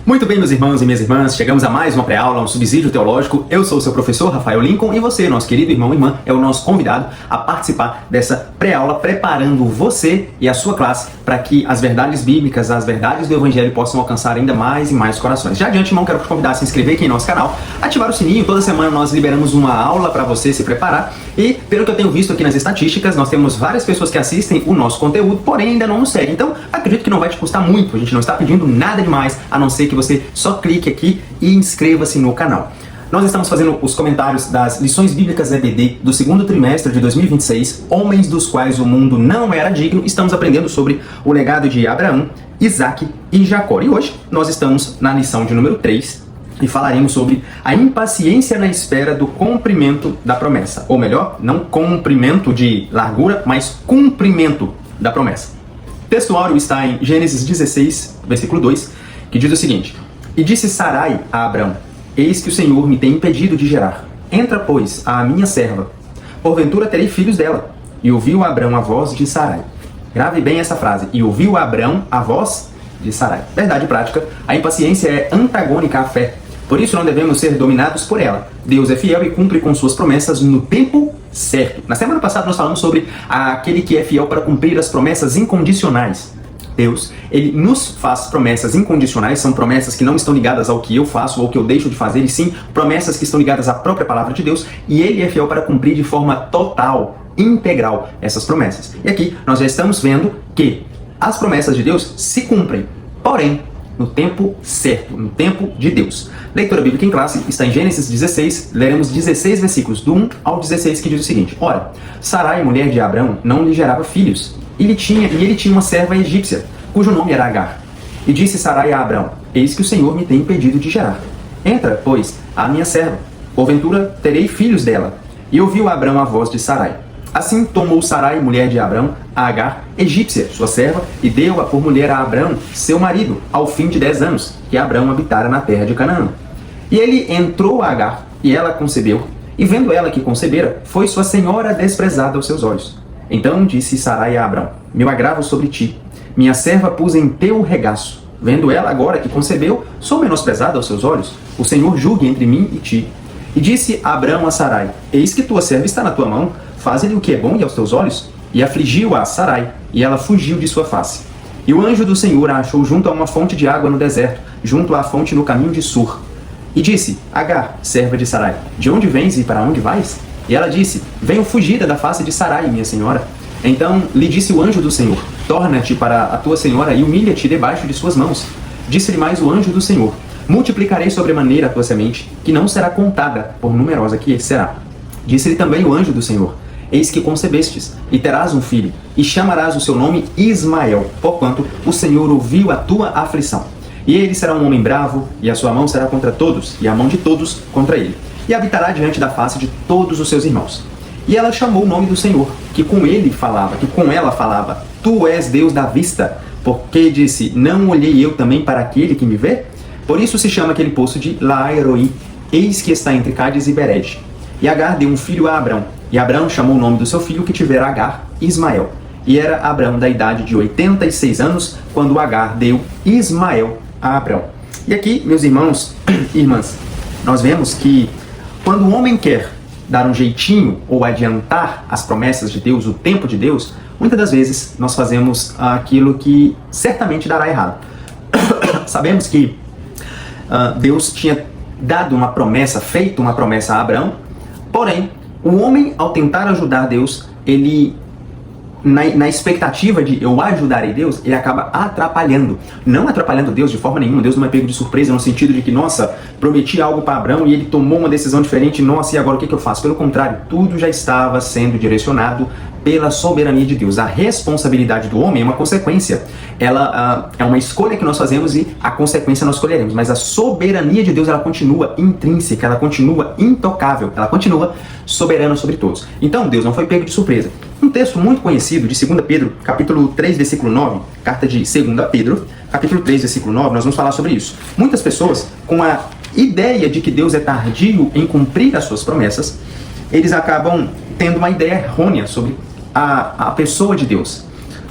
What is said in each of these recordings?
Muito bem, meus irmãos e minhas irmãs, chegamos a mais uma pré-aula, um subsídio teológico. Eu sou o seu professor, Rafael Lincoln, e você, nosso querido irmão e irmã, é o nosso convidado a participar dessa pré-aula, preparando você e a sua classe para que as verdades bíblicas, as verdades do Evangelho possam alcançar ainda mais e mais corações. Já de antemão, quero te convidar a se inscrever aqui em nosso canal, ativar o sininho. Toda semana nós liberamos uma aula para você se preparar e, pelo que eu tenho visto aqui nas estatísticas, nós temos várias pessoas que assistem o nosso conteúdo, porém ainda não nos seguem. Então, acredito que não vai te custar muito, a gente não está pedindo nada demais, a não ser que você só clique aqui e inscreva-se no canal. Nós estamos fazendo os comentários das lições bíblicas EBD do segundo trimestre de 2026, Homens dos quais o mundo não era digno. Estamos aprendendo sobre o legado de Abraão, Isaac e Jacó. E hoje nós estamos na lição de número 3 e falaremos sobre a impaciência na espera do cumprimento da promessa. Ou melhor, não cumprimento de largura, mas cumprimento da promessa. O texto áureo está em Gênesis 16, versículo 2, que diz o seguinte: E disse Sarai a Abrão: Eis que o Senhor me tem impedido de gerar. Entra, pois, à minha serva. Porventura terei filhos dela. E ouviu Abrão a voz de Sarai. Grave bem essa frase. E ouviu Abrão a voz de Sarai. Verdade prática, a impaciência é antagônica à fé. Por isso não devemos ser dominados por ela. Deus é fiel e cumpre com suas promessas no tempo certo. Na semana passada nós falamos sobre aquele que é fiel para cumprir as promessas incondicionais. Deus, ele nos faz promessas incondicionais, são promessas que não estão ligadas ao que eu faço ou ao que eu deixo de fazer, e sim promessas que estão ligadas à própria palavra de Deus, e ele é fiel para cumprir de forma total, integral essas promessas. E aqui nós já estamos vendo que as promessas de Deus se cumprem, porém, no tempo certo, no tempo de Deus. Leitura bíblica em classe está em Gênesis 16, leremos 16 versículos, do 1 ao 16, que diz o seguinte: Ora, Sarai, mulher de Abrão, não lhe gerava filhos, e ele tinha uma serva egípcia, cujo nome era Agar. E disse Sarai a Abrão: Eis que o Senhor me tem impedido de gerar. Entra, pois, à minha serva, porventura terei filhos dela. E ouviu Abrão a voz de Sarai. Assim tomou Sarai, mulher de Abrão, a Agar, egípcia, sua serva, e deu-a por mulher a Abrão, seu marido, ao fim de 10 anos, que Abrão habitara na terra de Canaã. E ele entrou a Agar, e ela concebeu, e vendo ela que concebera, foi sua senhora desprezada aos seus olhos. Então disse Sarai a Abrão: Meu agravo sobre ti, minha serva pus em teu regaço. Vendo ela agora que concebeu, sou menosprezada aos seus olhos? O Senhor julgue entre mim e ti. E disse Abrão a Sarai: Eis que tua serva está na tua mão, faze-lhe o que é bom e aos teus olhos. E afligiu-a Sarai, e ela fugiu de sua face. E o anjo do Senhor a achou junto a uma fonte de água no deserto, junto à fonte no caminho de Sur. E disse: Agar, serva de Sarai, de onde vens e para onde vais? E ela disse: Venho fugida da face de Sarai, minha senhora. Então lhe disse o anjo do Senhor: Torna-te para a tua senhora e humilha-te debaixo de suas mãos. Disse-lhe mais o anjo do Senhor: Multiplicarei sobremaneira a tua semente, que não será contada, por numerosa que será. Disse-lhe também o anjo do Senhor: Eis que concebestes, e terás um filho, e chamarás o seu nome Ismael, porquanto o Senhor ouviu a tua aflição. E ele será um homem bravo, e a sua mão será contra todos, e a mão de todos contra ele. E habitará diante da face de todos os seus irmãos. E ela chamou o nome do Senhor, que com ela falava: Tu és Deus da vista, porque disse: Não olhei eu também para aquele que me vê? Por isso se chama aquele poço de Laeroi, eis que está entre Cádiz e Bered. E Agar deu um filho a Abrão, e Abrão chamou o nome do seu filho que tivera Agar, Ismael. E era Abrão da idade de 86 anos, quando Agar deu Ismael a Abrão. E aqui, meus irmãos e irmãs, nós vemos que quando o homem quer dar um jeitinho ou adiantar as promessas de Deus, o tempo de Deus, muitas das vezes nós fazemos aquilo que certamente dará errado. Sabemos que Deus tinha dado uma promessa, feito uma promessa a Abrão, porém, o homem, ao tentar ajudar Deus, ele, na expectativa de eu ajudarei Deus, ele acaba atrapalhando. Não atrapalhando Deus de forma nenhuma. Deus não é pego de surpresa no sentido de que, nossa, prometi algo para Abrão e ele tomou uma decisão diferente, nossa, e agora o que eu faço? Pelo contrário, tudo já estava sendo direcionado pela soberania de Deus. A responsabilidade do homem é uma consequência. Ela é uma escolha que nós fazemos e a consequência nós escolheremos. Mas a soberania de Deus, ela continua intrínseca, ela continua intocável, ela continua soberana sobre todos. Então Deus não foi pego de surpresa. Um texto muito conhecido de 2 Pedro, capítulo 3, versículo 9, carta de 2 Pedro, capítulo 3, versículo 9, nós vamos falar sobre isso. Muitas pessoas, com a ideia de que Deus é tardio em cumprir as suas promessas, eles acabam tendo uma ideia errônea sobre a pessoa de Deus.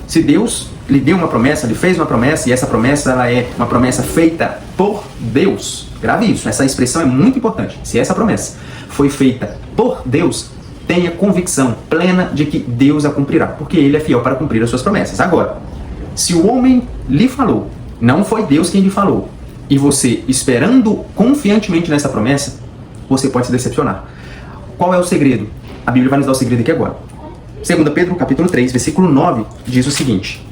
Se Deus lhe deu uma promessa, lhe fez uma promessa, e essa promessa ela é uma promessa feita por Deus, grave isso, essa expressão é muito importante. Se essa promessa foi feita por Deus, tenha convicção plena de que Deus a cumprirá, porque Ele é fiel para cumprir as suas promessas. Agora, se o homem lhe falou, não foi Deus quem lhe falou, e você esperando confiantemente nessa promessa, você pode se decepcionar. Qual é o segredo? A Bíblia vai nos dar o segredo aqui agora. 2 Pedro, capítulo 3, versículo 9, diz o seguinte.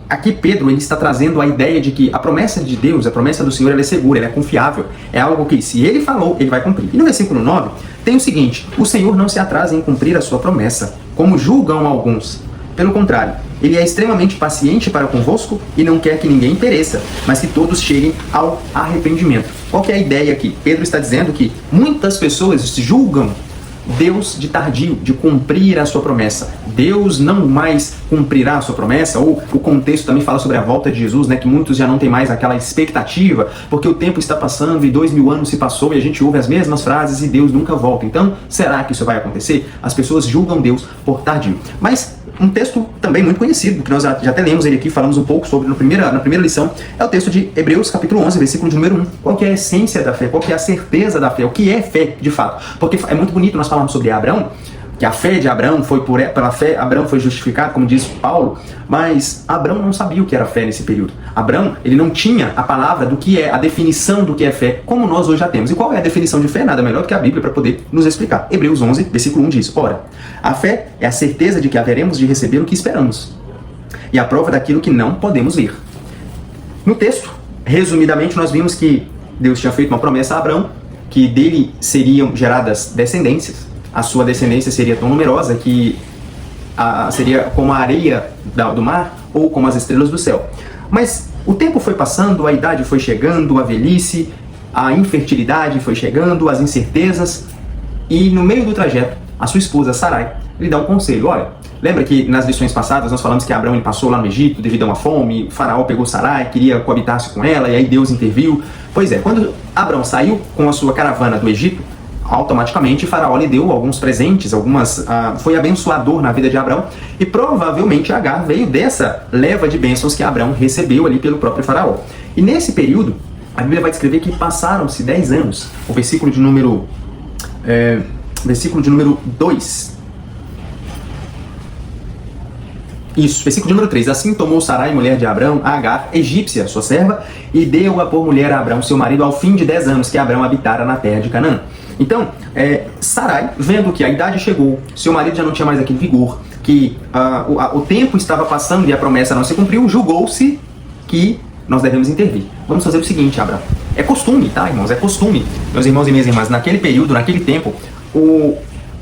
Aqui Pedro ele está trazendo a ideia de que a promessa de Deus, a promessa do Senhor, ela é segura, ela é confiável. É algo que, se Ele falou, Ele vai cumprir. E no versículo 9, tem o seguinte: o Senhor não se atrasa em cumprir a sua promessa, como julgam alguns. Pelo contrário, Ele é extremamente paciente para convosco e não quer que ninguém pereça, mas que todos cheguem ao arrependimento. Qual que é a ideia aqui? Pedro está dizendo que muitas pessoas julgam Deus de tardio, de cumprir a sua promessa. Deus não mais cumprirá a sua promessa, ou o contexto também fala sobre a volta de Jesus, né, que muitos já não têm mais aquela expectativa, porque o tempo está passando e 2000 anos se passou e a gente ouve as mesmas frases e Deus nunca volta. Então, será que isso vai acontecer? As pessoas julgam Deus por tardio. Mas um texto também muito conhecido, que nós já até lemos ele aqui, falamos um pouco sobre na primeira lição, é o texto de Hebreus, capítulo 11, versículo de número 1. Qual que é a essência da fé? Qual que é a certeza da fé? O que é fé, de fato? Porque é muito bonito nós falarmos sobre Abraão, que a fé de Abraão foi pela fé, Abraão foi justificado, como diz Paulo, mas Abraão não sabia o que era fé nesse período. Abraão, ele não tinha a palavra do que é, a definição do que é fé, como nós hoje já temos. E qual é a definição de fé? Nada melhor do que a Bíblia para poder nos explicar. Hebreus 11, versículo 1 diz: ora, a fé é a certeza de que haveremos de receber o que esperamos, e a prova daquilo que não podemos ver. No texto, resumidamente, nós vimos que Deus tinha feito uma promessa a Abraão, que dele seriam geradas descendências. A sua descendência seria tão numerosa que seria como a areia do mar ou como as estrelas do céu. Mas o tempo foi passando, a idade foi chegando, a velhice, a infertilidade foi chegando, as incertezas, e no meio do trajeto, a sua esposa Sarai lhe dá um conselho. Olha, lembra que nas lições passadas nós falamos que Abraão ele passou lá no Egito devido a uma fome, o faraó pegou Sarai, queria coabitar-se com ela, e aí Deus interviu. Pois é, quando Abraão saiu com a sua caravana do Egito, automaticamente Faraó lhe deu alguns presentes, foi abençoador na vida de Abraão, e provavelmente Agar veio dessa leva de bênçãos que Abraão recebeu ali pelo próprio Faraó. E nesse período, a Bíblia vai descrever que passaram-se 10 anos. O versículo de número 2. Isso, versículo de número 3. Assim tomou Sarai, mulher de Abraão, a Agar, egípcia, sua serva, e deu-a por mulher a Abraão, seu marido, ao fim de 10 anos que Abraão habitara na terra de Canaã. Então, Sarai, vendo que a idade chegou, seu marido já não tinha mais aquele vigor, que o tempo estava passando e a promessa não se cumpriu, julgou-se que nós devemos intervir. Vamos fazer o seguinte, Abraão. É costume, tá, irmãos? É costume, meus irmãos e minhas irmãs, naquele período, naquele tempo,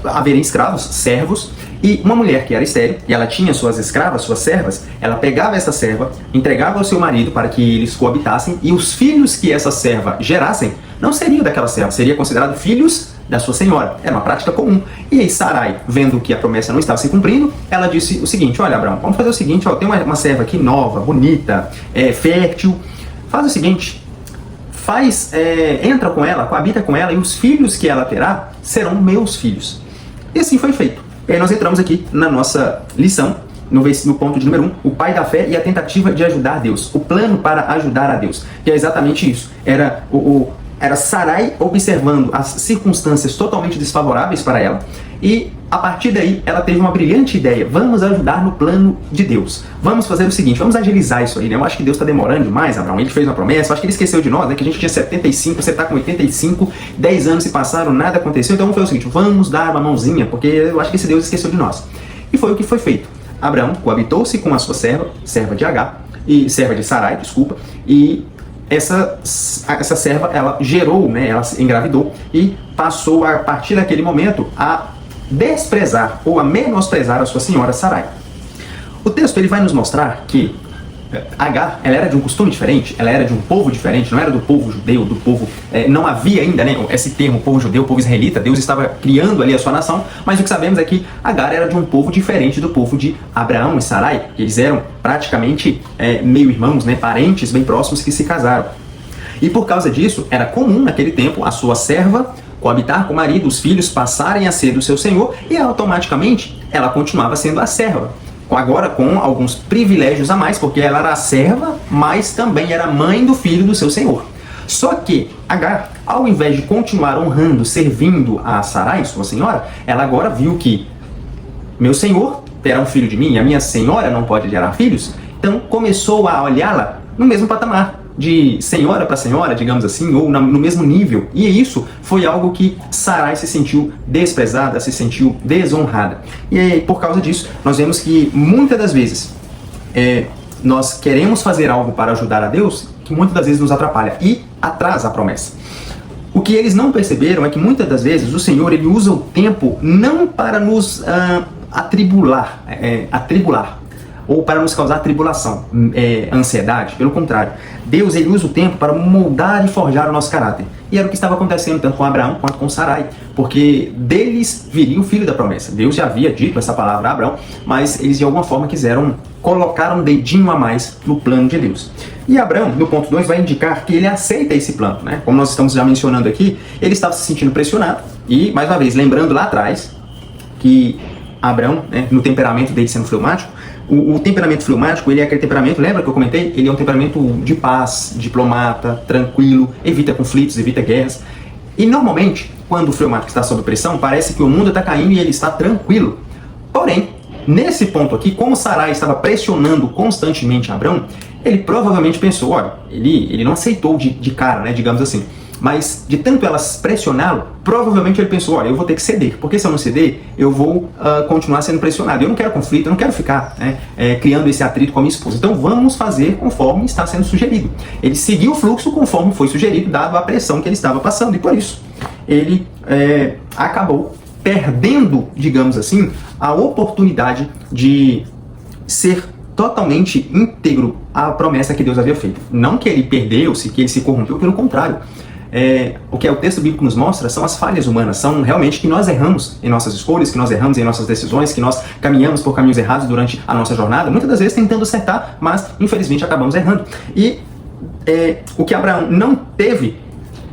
haveriam escravos, servos, e uma mulher que era estéril, e ela tinha suas escravas, suas servas, ela pegava essa serva, entregava ao seu marido para que eles coabitassem, e os filhos que essa serva gerassem não seriam daquela serva, seriam considerados filhos da sua senhora. Era uma prática comum. E aí Sarai, vendo que a promessa não estava se cumprindo, ela disse o seguinte: olha, Abraão, vamos fazer o seguinte, tem uma serva aqui nova, bonita, fértil, faz o seguinte, entra com ela, coabita com ela, e os filhos que ela terá serão meus filhos. E assim foi feito. E aí nós entramos aqui na nossa lição, no ponto de número 1, o pai da fé e a tentativa de ajudar Deus, o plano para ajudar a Deus, que é exatamente isso. Era Sarai observando as circunstâncias totalmente desfavoráveis para ela, e a partir daí ela teve uma brilhante ideia: vamos ajudar no plano de Deus, vamos fazer o seguinte, vamos agilizar isso aí, né? Eu acho que Deus está demorando demais, Abraão, ele fez uma promessa, eu acho que ele esqueceu de nós, né? Que a gente tinha 75, você está com 85, 10 anos se passaram, nada aconteceu, então vamos fazer o seguinte, vamos dar uma mãozinha, porque eu acho que esse Deus esqueceu de nós. E foi o que foi feito. Abraão coabitou-se com a sua serva de Agar, e serva de Sarai, desculpa, e essa serva, ela gerou, né, ela engravidou e passou a partir daquele momento a desprezar ou a menosprezar a sua senhora Sarai. O texto ele vai nos mostrar que Agar, ela era de um costume diferente, ela era de um povo diferente, não era do povo judeu, do povo, não havia ainda, né, esse termo povo judeu, povo israelita. Deus estava criando ali a sua nação, mas o que sabemos é que Agar era de um povo diferente do povo de Abraão e Sarai. Eles eram praticamente meio-irmãos, né, parentes bem próximos que se casaram. E por causa disso, era comum naquele tempo a sua serva coabitar com o marido, os filhos passarem a ser do seu senhor, e automaticamente ela continuava sendo a serva. agora com alguns privilégios a mais, porque ela era a serva, mas também era mãe do filho do seu senhor. Só que Agar, ao invés de continuar honrando, servindo a Sarai, sua senhora, ela agora viu que meu senhor terá um filho de mim e a minha senhora não pode gerar filhos, então começou a olhá-la no mesmo patamar, de senhora para senhora, digamos assim, ou no mesmo nível. E isso foi algo que Sarai se sentiu desprezada, se sentiu desonrada. E aí, por causa disso, nós vemos que muitas das vezes nós queremos fazer algo para ajudar a Deus, que muitas das vezes nos atrapalha e atrasa a promessa. O que eles não perceberam é que muitas das vezes o Senhor ele usa o tempo não para nos atribular, ou para nos causar tribulação, ansiedade. Pelo contrário, Deus ele usa o tempo para moldar e forjar o nosso caráter. E era o que estava acontecendo tanto com Abraão quanto com Sarai, porque deles viria o filho da promessa. Deus já havia dito essa palavra a Abraão, mas eles de alguma forma quiseram colocar um dedinho a mais no plano de Deus. E Abraão, no ponto 2, vai indicar que ele aceita esse plano, né? Como nós estamos já mencionando aqui, ele estava se sentindo pressionado. E, mais uma vez, lembrando lá atrás que Abraão, né, no temperamento dele sendo fleumático, o temperamento fleumático, ele é aquele temperamento, lembra que eu comentei? Ele é um temperamento de paz, diplomata, tranquilo, evita conflitos, evita guerras. E normalmente, quando o fleumático está sob pressão, parece que o mundo está caindo e ele está tranquilo. Porém, nesse ponto aqui, como Sarai estava pressionando constantemente Abraão, ele provavelmente pensou, olha, ele não aceitou de cara, né, digamos assim. Mas de tanto elas pressioná-lo, provavelmente ele pensou, olha, eu vou ter que ceder, porque se eu não ceder, eu vou continuar sendo pressionado. Eu não quero conflito, eu não quero ficar criando esse atrito com a minha esposa. Então vamos fazer conforme está sendo sugerido. Ele seguiu o fluxo conforme foi sugerido, dado a pressão que ele estava passando. E por isso, ele acabou perdendo, digamos assim, a oportunidade de ser totalmente íntegro à promessa que Deus havia feito. Não que ele perdeu-se, que ele se corrompeu, pelo contrário. O que o texto bíblico nos mostra são as falhas humanas, são realmente que nós erramos em nossas escolhas, que nós erramos em nossas decisões, que nós caminhamos por caminhos errados durante a nossa jornada, muitas das vezes tentando acertar, mas infelizmente acabamos errando. E o que Abraão não teve,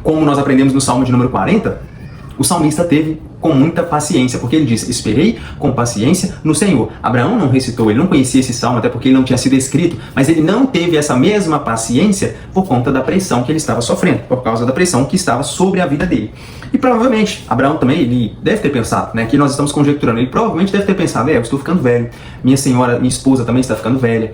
como nós aprendemos no Salmo de número 40, o salmista teve com muita paciência, porque ele diz, esperei com paciência no Senhor. Abraão não recitou, ele não conhecia esse salmo, até porque ele não tinha sido escrito, mas ele não teve essa mesma paciência por conta da pressão que ele estava sofrendo, por causa da pressão que estava sobre a vida dele. E provavelmente, Abraão também, ele deve ter pensado, né, que nós estamos conjecturando, ele provavelmente deve ter pensado, eu estou ficando velho, minha senhora, minha esposa também está ficando velha,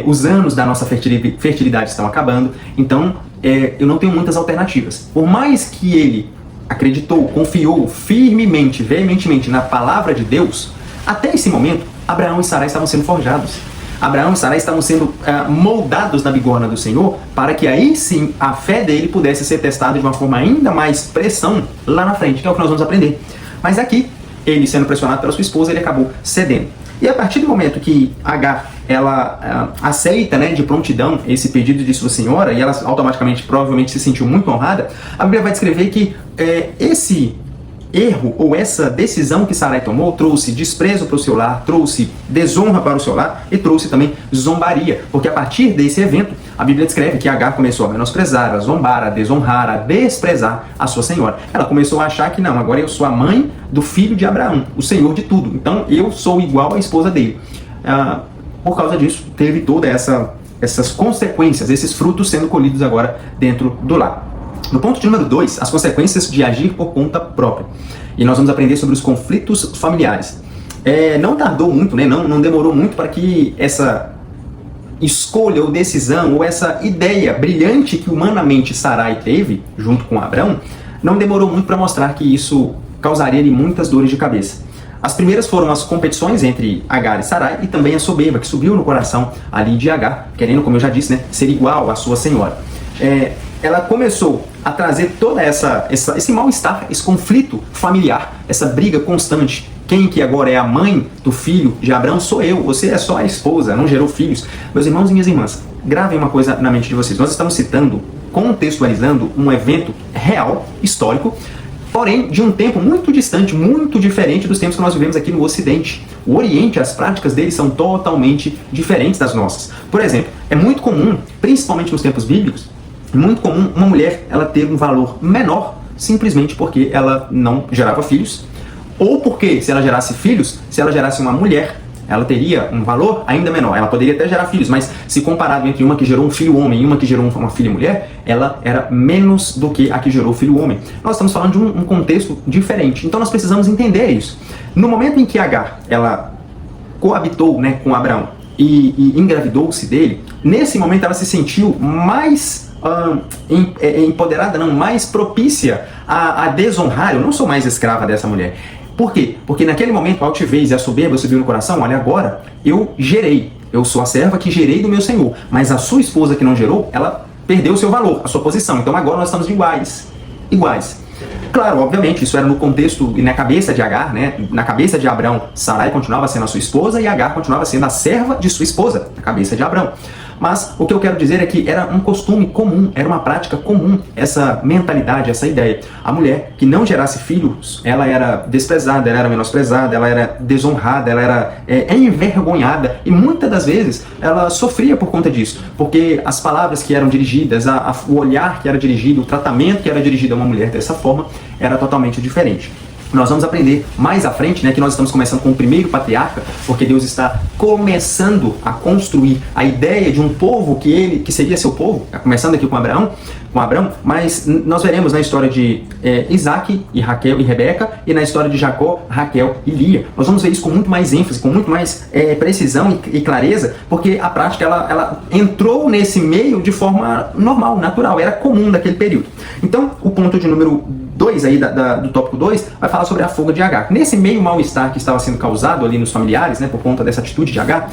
os anos da nossa fertilidade estão acabando, então eu não tenho muitas alternativas. Por mais que ele acreditou, confiou firmemente, veementemente na palavra de Deus, até esse momento, Abraão e Sarai estavam sendo forjados. Abraão e Sarai estavam sendo moldados na bigorna do Senhor, para que aí sim a fé dele pudesse ser testada de uma forma ainda mais pressão lá na frente, que é o que nós vamos aprender. Mas aqui, ele sendo pressionado pela sua esposa, ele acabou cedendo. E a partir do momento que Agar, ela aceita, né, de prontidão esse pedido de sua senhora, e ela automaticamente, provavelmente, se sentiu muito honrada, a Bíblia vai descrever que esse erro ou essa decisão que Sarai tomou trouxe desprezo para o seu lar, trouxe desonra para o seu lar e trouxe também zombaria, porque a partir desse evento, a Bíblia descreve que Agar começou a menosprezar, a zombar, a desonrar, a desprezar a sua senhora. Ela começou a achar que não, agora eu sou a mãe do filho de Abraão, o senhor de tudo, então eu sou igual à esposa dele. Por causa disso, teve todas essas consequências, esses frutos sendo colhidos agora dentro do lar. No ponto de número 2, as consequências de agir por conta própria. E nós vamos aprender sobre os conflitos familiares. Não tardou muito, né? Não demorou muito para que essa escolha ou decisão, ou essa ideia brilhante que humanamente Sarai teve, junto com Abraão, não demorou muito para mostrar que isso causaria-lhe muitas dores de cabeça. As primeiras foram as competições entre Agar e Sarai, e também a soberba, que subiu no coração ali de Agar, querendo, como eu já disse, né, ser igual à sua senhora. Ela começou a trazer toda esse mal-estar, esse conflito familiar, essa briga constante. Quem que agora é a mãe do filho de Abraão sou eu, você é só a esposa, não gerou filhos. Meus irmãos e minhas irmãs, gravem uma coisa na mente de vocês. Nós estamos citando, contextualizando um evento real, histórico, porém de um tempo muito distante, muito diferente dos tempos que nós vivemos aqui no Ocidente. O Oriente, as práticas deles são totalmente diferentes das nossas. Por exemplo, é muito comum, principalmente nos tempos bíblicos, muito comum uma mulher ela ter um valor menor simplesmente porque ela não gerava filhos, ou porque se ela gerasse filhos, se ela gerasse uma mulher, ela teria um valor ainda menor. Ela poderia até gerar filhos, mas se comparado entre uma que gerou um filho homem e uma que gerou uma filha mulher, ela era menos do que a que gerou o filho homem. Nós estamos falando de um contexto diferente, então nós precisamos entender isso. No momento em que Agar, ela coabitou, né, com Abraão e engravidou-se dele, nesse momento ela se sentiu mais empoderada, não, mais propícia a desonrar. Eu não sou mais escrava dessa mulher. Por quê? Porque naquele momento a altivez e a soberba subiu no coração. Olha, agora eu gerei, eu sou a serva que gerei do meu senhor, mas a sua esposa que não gerou, ela perdeu o seu valor, a sua posição. Então agora nós estamos iguais. Claro, obviamente, isso era no contexto e na cabeça de Agar, né? Na cabeça de Abrão, Sarai continuava sendo a sua esposa e Agar continuava sendo a serva de sua esposa, na cabeça de Abrão. Mas o que eu quero dizer é que era um costume comum, era uma prática comum, essa mentalidade, essa ideia. A mulher que não gerasse filhos, ela era desprezada, ela era menosprezada, ela era desonrada, ela era envergonhada, e muitas das vezes ela sofria por conta disso, porque as palavras que eram dirigidas, o olhar que era dirigido, o tratamento que era dirigido a uma mulher dessa forma, era totalmente diferente. Nós vamos aprender mais à frente, né, que nós estamos começando com o primeiro patriarca, porque Deus está começando a construir a ideia de um povo que seria seu povo, começando aqui com Abraão, mas nós veremos na história de Isaac e Raquel e Rebeca, e na história de Jacó, Raquel e Lia. Nós vamos ver isso com muito mais ênfase, com muito mais precisão e clareza, porque a prática ela entrou nesse meio de forma normal, natural, era comum daquele período. Então, o ponto de número 2 aí do tópico 2 vai falar sobre a fuga de Agar. Nesse meio mal-estar que estava sendo causado ali nos familiares, né, por conta dessa atitude de Agar,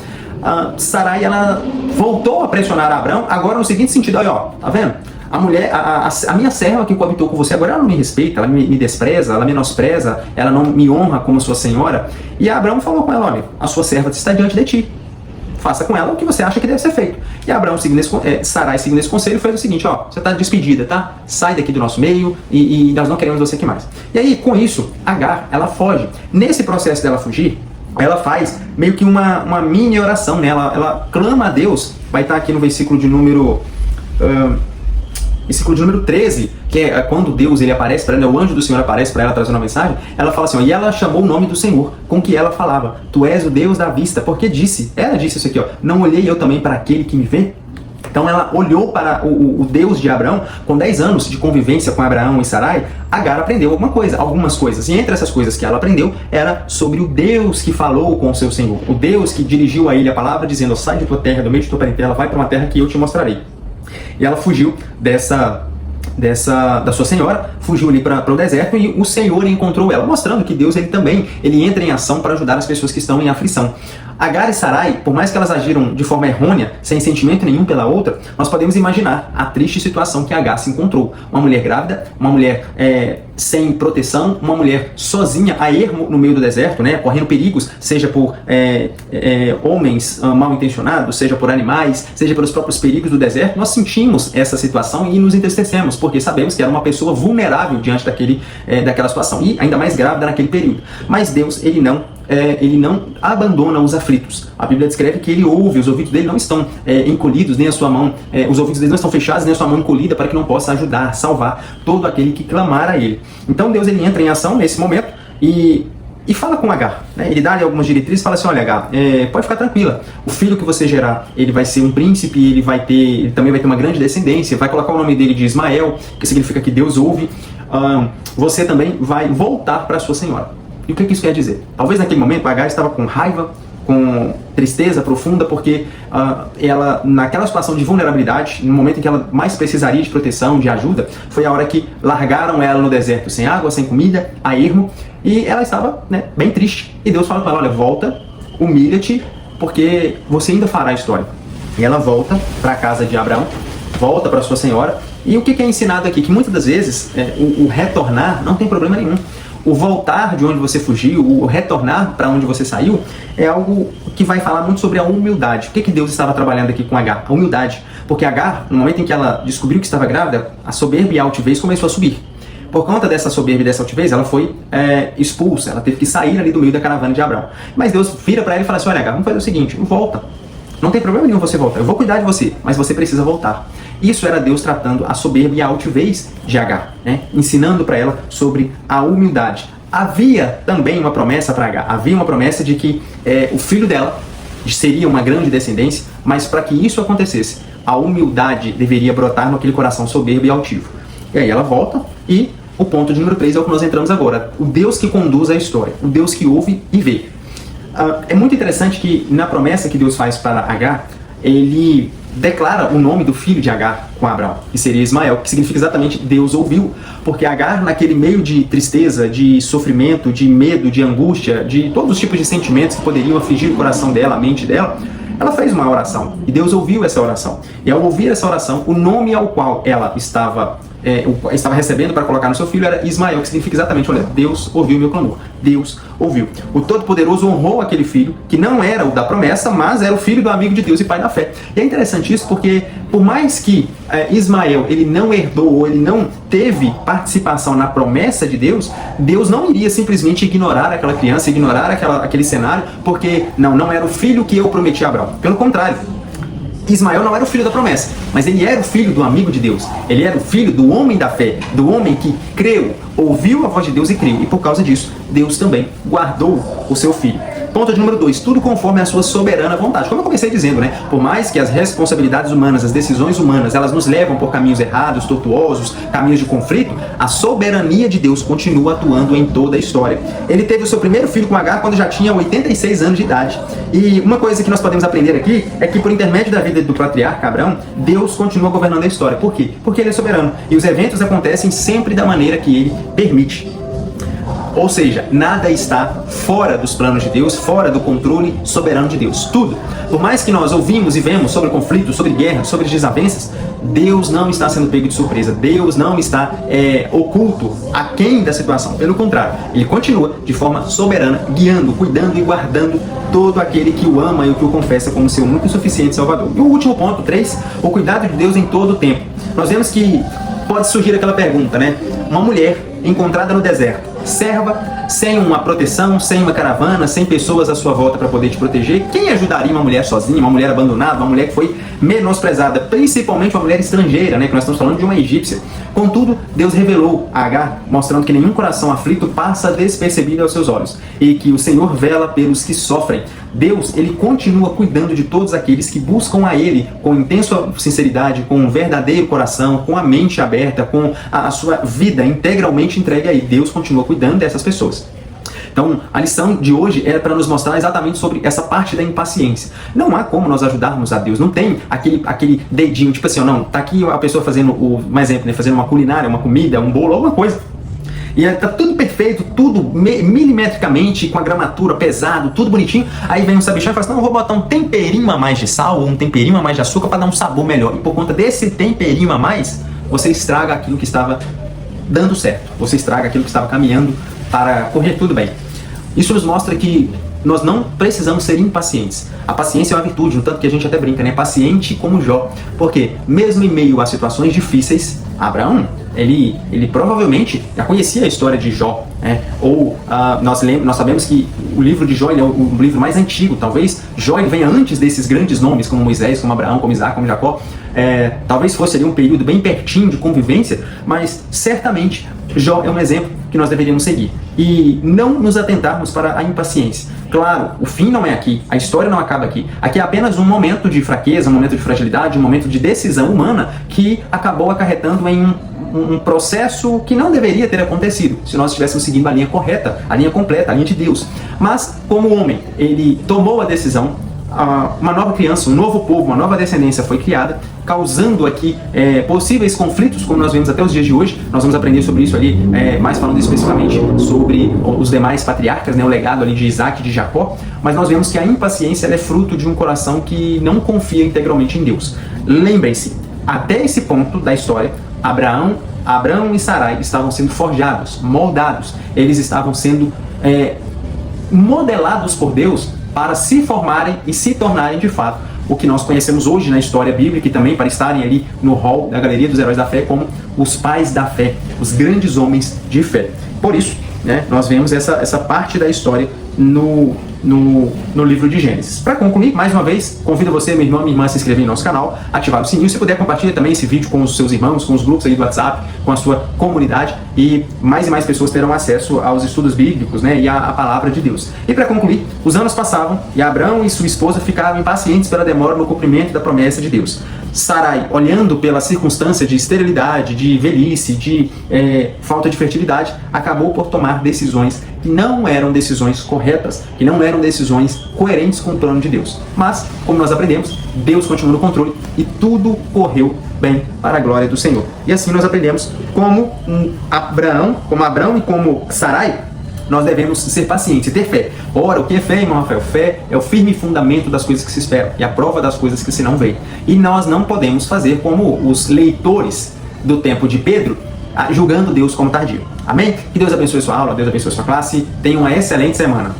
Sarai, ela voltou a pressionar Abrão, agora no seguinte sentido, aí, ó, tá vendo? A mulher, a minha serva que coabitou com você, agora ela não me respeita, ela me despreza, ela menospreza, ela não me honra como sua senhora. E Abrão falou com ela, olha, a sua serva está diante de ti. Faça com ela o que você acha que deve ser feito. E Abraão, Sarai, seguindo esse conselho, fez o seguinte, ó, você está despedida, tá? Sai daqui do nosso meio e nós não queremos você aqui mais. E aí, com isso, Agar, ela foge. Nesse processo dela fugir, ela faz meio que uma mini oração, né? Ela clama a Deus, vai estar aqui no versículo de número 13, que é quando Deus ele aparece para ela, o anjo do Senhor aparece para ela trazendo uma mensagem, ela fala assim, ó, e ela chamou o nome do Senhor, com que ela falava, tu és o Deus da vista, porque ela disse isso aqui, ó, não olhei eu também para aquele que me vê? Então ela olhou para o Deus de Abraão. Com 10 anos de convivência com Abraão e Sarai, Agar aprendeu algumas coisas. E entre essas coisas que ela aprendeu, era sobre o Deus que falou com o seu Senhor. O Deus que dirigiu a ele a palavra, dizendo, sai de tua terra, do meio de tua parentela, vai para uma terra que eu te mostrarei. E ela fugiu da sua senhora, fugiu ali para o deserto, e o Senhor encontrou ela, mostrando que Deus ele entra em ação para ajudar as pessoas que estão em aflição. Agar e Sarai, por mais que elas agiram de forma errônea, sem sentimento nenhum pela outra, nós podemos imaginar a triste situação que Agar se encontrou. Uma mulher grávida, uma mulher sem proteção, uma mulher sozinha, a ermo no meio do deserto, né, correndo perigos, seja por homens mal intencionados, seja por animais, seja pelos próprios perigos do deserto. Nós sentimos essa situação e nos entristecemos, porque sabemos que era uma pessoa vulnerável diante daquela situação, e ainda mais grávida naquele período. Mas Deus, ele não abandona os aflitos. A Bíblia descreve que ele ouve, os ouvidos dele não estão encolhidos, nem a sua mão, os ouvidos dele não estão fechados, nem a sua mão encolhida, para que não possa ajudar, salvar todo aquele que clamar a ele. Então Deus, ele entra em ação nesse momento e fala com Agar, né? Ele dá-lhe algumas diretrizes e fala assim, olha, Agar, pode ficar tranquila, o filho que você gerar, ele vai ser um príncipe, ele também vai ter uma grande descendência, vai colocar o nome dele de Ismael, que significa que Deus ouve, você também vai voltar para sua senhora. E o que isso quer dizer? Talvez naquele momento Agar estava com raiva, com tristeza profunda, porque ela, naquela situação de vulnerabilidade, no momento em que ela mais precisaria de proteção, de ajuda, foi a hora que largaram ela no deserto, sem água, sem comida, a ermo, e ela estava, né, bem triste. E Deus fala para ela, olha, volta, humilha-te, porque você ainda fará a história. E ela volta para a casa de Abraão, volta para sua senhora, e o que é ensinado aqui? Que muitas das vezes o retornar não tem problema nenhum. O voltar de onde você fugiu, o retornar para onde você saiu, é algo que vai falar muito sobre a humildade. O que Deus estava trabalhando aqui com Agar? A humildade. Porque Agar, no momento em que ela descobriu que estava grávida, a soberba e a altivez começou a subir. Por conta dessa soberba e dessa altivez, ela foi expulsa, ela teve que sair ali do meio da caravana de Abraão. Mas Deus vira para ela e fala assim, olha, Agar, vamos fazer o seguinte, volta. Não tem problema nenhum você voltar, eu vou cuidar de você, mas você precisa voltar. Isso era Deus tratando a soberba e a altivez de Agar, né? Ensinando para ela sobre a humildade. havia também uma promessa para Agar. Havia uma promessa de que o filho dela seria uma grande descendência, mas para que isso acontecesse, a humildade deveria brotar naquele coração soberbo e altivo. E aí ela volta e o ponto de número 3 é o que nós entramos agora. O Deus que conduz a história, o Deus que ouve e vê. É muito interessante que na promessa que Deus faz para Agar, ele declara o nome do filho de Agar com Abraão, que seria Ismael, que significa exatamente Deus ouviu, porque Agar, naquele meio de tristeza, de sofrimento, de medo, de angústia, de todos os tipos de sentimentos que poderiam afligir o coração dela, a mente dela, ela fez uma oração, e Deus ouviu essa oração. E ao ouvir essa oração, o nome ao qual ela estava recebendo para colocar no seu filho era Ismael, que significa exatamente, olha, Deus ouviu meu clamor. Deus ouviu. O Todo-Poderoso honrou aquele filho, que não era o da promessa, mas era o filho do amigo de Deus e pai da fé. E é interessante isso porque, por mais que Ismael ele não herdou, ou ele não teve participação na promessa de Deus, Deus não iria simplesmente ignorar aquela criança, ignorar aquele cenário, porque não era o filho que eu prometi a Abraão. Pelo contrário, Ismael não era o filho da promessa, mas ele era o filho do amigo de Deus. Ele era o filho do homem da fé, do homem que creu, ouviu a voz de Deus e creu. E por causa disso, Deus também guardou o seu filho. Ponto de número 2, tudo conforme a sua soberana vontade. Como eu comecei dizendo, né? Por mais que as responsabilidades humanas, as decisões humanas, elas nos levam por caminhos errados, tortuosos, caminhos de conflito, a soberania de Deus continua atuando em toda a história. Ele teve o seu primeiro filho com Agar quando já tinha 86 anos de idade. E uma coisa que nós podemos aprender aqui é que por intermédio da vida do patriarca Abraão, Deus continua governando a história. Por quê? Porque ele é soberano. E os eventos acontecem sempre da maneira que ele permite. Ou seja, nada está fora dos planos de Deus, fora do controle soberano de Deus. Tudo. Por mais que nós ouvimos e vemos sobre conflitos, sobre guerras, sobre desavenças, Deus não está sendo pego de surpresa. Deus não está oculto, aquém da situação. Pelo contrário, Ele continua de forma soberana, guiando, cuidando e guardando todo aquele que o ama e o que o confessa como seu único e suficiente Salvador. E o último ponto, 3, o cuidado de Deus em todo o tempo. Nós vemos que pode surgir aquela pergunta, né? Uma mulher encontrada no deserto, serva, sem uma proteção, sem uma caravana, sem pessoas à sua volta para poder te proteger. Quem ajudaria uma mulher sozinha, uma mulher abandonada, uma mulher que foi menosprezada, principalmente uma mulher estrangeira, né, que nós estamos falando de uma egípcia? Contudo, Deus revelou a Agar, mostrando que nenhum coração aflito passa despercebido aos seus olhos, e que o Senhor vela pelos que sofrem. Deus, Ele continua cuidando de todos aqueles que buscam a Ele com intensa sinceridade, com um verdadeiro coração, com a mente aberta, com a sua vida integralmente entregue a Ele. Deus continua cuidando dessas pessoas. Então, a lição de hoje era para nos mostrar exatamente sobre essa parte da impaciência. Não há como nós ajudarmos a Deus. Não tem aquele dedinho, tipo assim, não, tá aqui a pessoa fazendo, um exemplo, né, fazendo uma culinária, uma comida, um bolo, alguma coisa. E tá tudo perfeito, tudo milimetricamente, com a gramatura pesado, tudo bonitinho. Aí vem um sabichão e fala assim, não, eu vou botar um temperinho a mais de sal ou um temperinho a mais de açúcar para dar um sabor melhor. E por conta desse temperinho a mais, você estraga aquilo que estava dando certo. Você estraga aquilo que estava caminhando para correr tudo bem. Isso nos mostra que nós não precisamos ser impacientes. A paciência é uma virtude, no tanto que a gente até brinca, né? Paciente como Jó. Porque mesmo em meio a situações difíceis, Abraão, ele provavelmente já conhecia a história de Jó, né? Ou nós sabemos que o livro de Jó ele é o livro mais antigo. Talvez Jó ele venha antes desses grandes nomes, como Moisés, como Abraão, como Isaac, como Jacó. Talvez fosse ali um período bem pertinho de convivência, mas certamente Jó é um exemplo que nós deveríamos seguir. E não nos atentarmos para a impaciência. Claro, o fim não é aqui, a história não acaba aqui. Aqui é apenas um momento de fraqueza, um momento de fragilidade, um momento de decisão humana que acabou acarretando em um processo que não deveria ter acontecido se nós estivéssemos seguindo a linha correta, a linha completa, a linha de Deus. Mas, como o homem, ele tomou a decisão, uma nova criança, um novo povo, uma nova descendência foi criada, causando aqui possíveis conflitos, como nós vemos até os dias de hoje. Nós vamos aprender sobre isso ali, mais falando especificamente sobre os demais patriarcas, né, o legado ali de Isaac e de Jacó. Mas nós vemos que a impaciência ela é fruto de um coração que não confia integralmente em Deus. Lembrem-se, até esse ponto da história, Abraão e Sarai estavam sendo forjados, moldados. Eles estavam sendo modelados por Deus para se formarem e se tornarem de fato o que nós conhecemos hoje na história bíblica e também para estarem ali no hall da galeria dos heróis da fé como os pais da fé, os grandes homens de fé. Por isso, né, nós vemos essa parte da história no livro de Gênesis. Para concluir, mais uma vez, convido você, meu irmão, minha irmã, a se inscrever em nosso canal, ativar o sininho. Se puder, compartilha também esse vídeo com os seus irmãos, com os grupos aí do WhatsApp, com a sua comunidade, e mais pessoas terão acesso aos estudos bíblicos, né, e à palavra de Deus. E para concluir, os anos passavam e Abraão e sua esposa ficavam impacientes pela demora no cumprimento da promessa de Deus. Sarai, olhando pela circunstância de esterilidade, de velhice, de falta de fertilidade, acabou por tomar decisões que não eram decisões corretas, que não eram decisões coerentes com o plano de Deus. Mas, como nós aprendemos, Deus continua no controle e tudo correu bem para a glória do Senhor. E assim nós aprendemos como Abraão e como Sarai, nós devemos ser pacientes e ter fé. Ora, o que é fé, irmão Rafael? Fé é o firme fundamento das coisas que se esperam e a prova das coisas que se não veem. E nós não podemos fazer como os leitores do tempo de Pedro, julgando Deus como tardio. Amém? Que Deus abençoe sua aula, Deus abençoe sua classe. Tenha uma excelente semana.